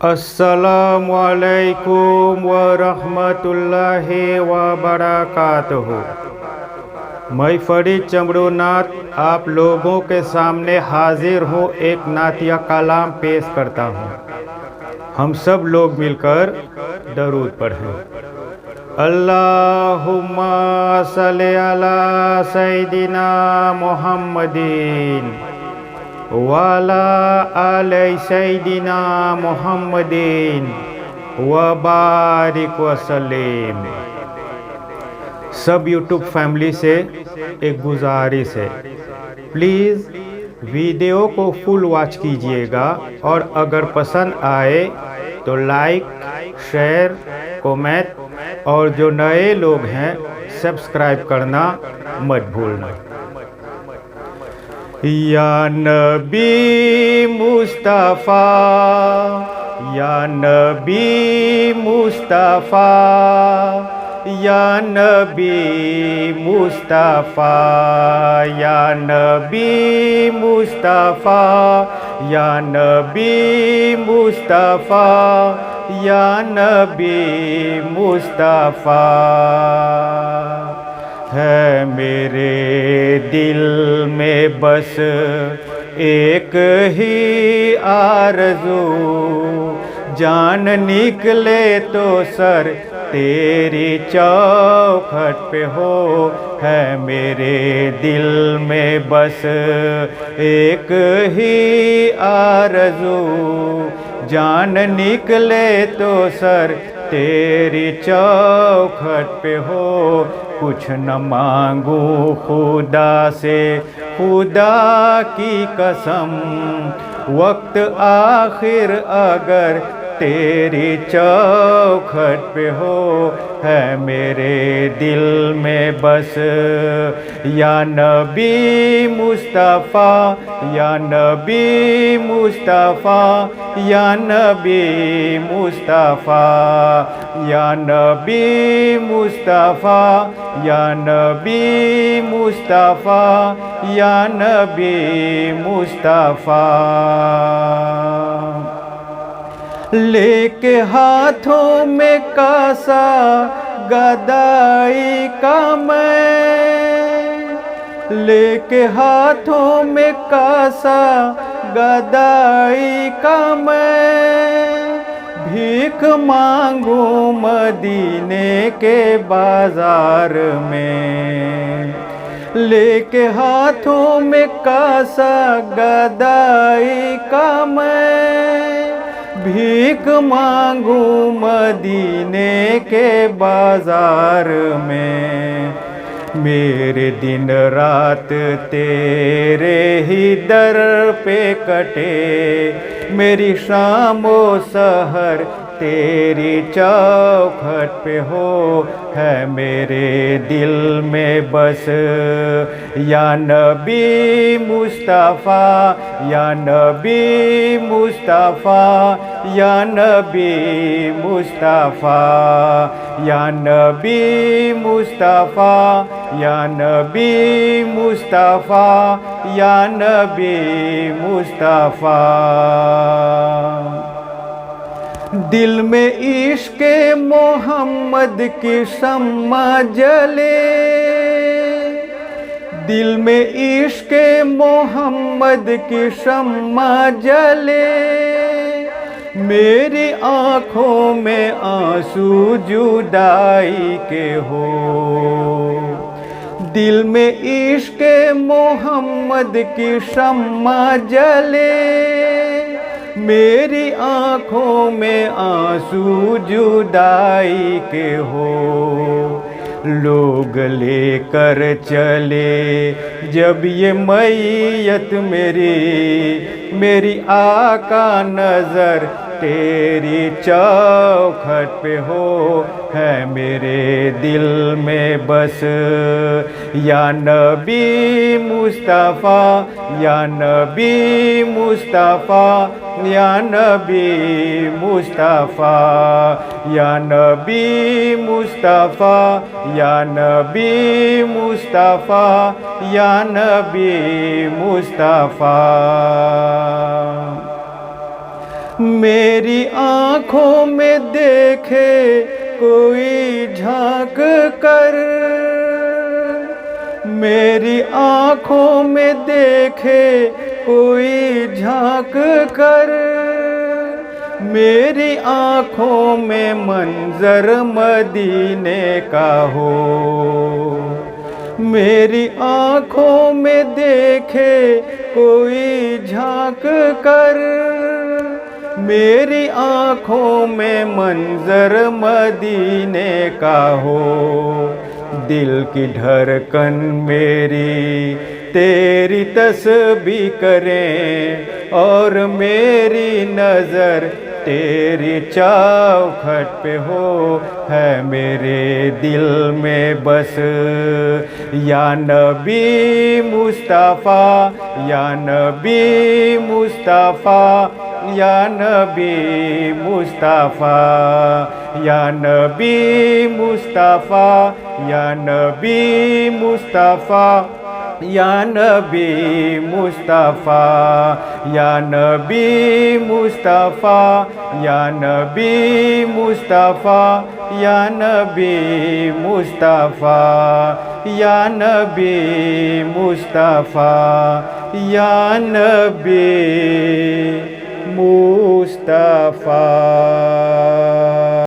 अस्सलामुअलैकुम वरहमतुल्लाहि वबरकातुहू। मैं फरीद चमड़ूनाथ आप लोगों के सामने हाजिर हूँ। एक नातिया कलाम पेश करता हूँ। हम सब लोग मिलकर दरूद पढ़ें। अल्लाहुम्मा सल्ली अला सय्यिदिना मुहम्मदिन वाला आले सय्यिदिना मुहम्मदिन व बारिक वसल्लिम। सब यूट्यूब फैमिली से एक गुजारिश है, प्लीज़ वीडियो को फुल वॉच कीजिएगा और अगर पसंद आए तो लाइक, शेयर, कमेंट और जो नए लोग हैं सब्सक्राइब करना मत भूलना। या नबी मुस्तफ़ा, या नबी मुस्तफ़ा, या नबी मुस्तफ़ा, या नबी मुस्तफ़ा, या नबी मुस्तफ़ा, या नबी मुस्तफ़ा। है मेरे दिल में बस एक ही आरज़ू, जान निकले तो सर तेरी चौखट पे हो। है मेरे दिल में बस एक ही आरज़ू, जान निकले तो सर तेरी चौखट पे हो। कुछ न मांगू खुदा से, खुदा की कसम, वक्त आखिर अगर तेरी चौखट पे हो। है मेरे दिल में बस या नबी मुस्तफ़ा, या नबी मुस्तफ़ा, या नबी मुस्तफ़ा, या नबी मुस्तफ़ा, या नबी मुस्तफ़ा, या नबी मुस्तफ़ा। लेके हाथों में कासा गदाई का मैं, लेके हाथों में कासा गदाई का मैं, भीख मांगू मदीने के बाजार में। लेके हाथों में कासा गदाई का मैं, भीख मांगू मदीने के बाजार में। मेरे दिन रात तेरे ही दर पे कटे, मेरी शामो सहर तेरी चौखट पे हो। है मेरे दिल में बस या नबी मुस्तफ़ा, या नबी मुस्तफ़ा, या नबी मुस्तफ़ा, या नबी मुस्तफ़ा, या नबी मुस्तफ़ा, या नबी मुस्तफ़ा। दिल में इश्क़ मोहम्मद की शम्मा जले, दिल में इश्क़ मोहम्मद की शम्मा जले, मेरी आँखों में आंसू जुदाई के हो। दिल में इश्क़ मोहम्मद की शम्मा जले, मेरी आँखों में आंसू जुदाई के हो। लोग लेकर चले जब ये मैयत मेरी, मेरी आका नज़र तेरी चौखट पे हो। है मेरे दिल में बस या नबी मुस्तफ़ा, या नबी मुस्तफ़ा, या नबी मुस्तफ़ा, या नबी मुस्तफ़ा, या नबी मुस्तफ़ा, या नबी मुस्तफ़ा। मेरी आँखों में देखे कोई झांक कर, मेरी आँखों में देखे कोई झांक कर, मेरी आँखों में मंजर मदीने का हो। मेरी आँखों में देखे कोई झांक कर, मेरी आँखों में मंजर मदीने का हो। दिल की धड़कन मेरी तेरी तस्बीह करें और मेरी नज़र तेरी चौखट पे हो। है मेरे दिल में बस या नबी मुस्तफ़ा, या नबी मुस्तफ़ा, या नबी मुस्तफ़ा, या नबी मुस्तफ़ा, या नबी मुस्तफ़ा, या नबी मुस्तफ़ा, या नबी मुस्तफ़ा, या नबी मुस्तफ़ा, या नबी मुस्तफ़ा, या नबी मुस्तफ़ा, या नबी मुस्तफ़ा।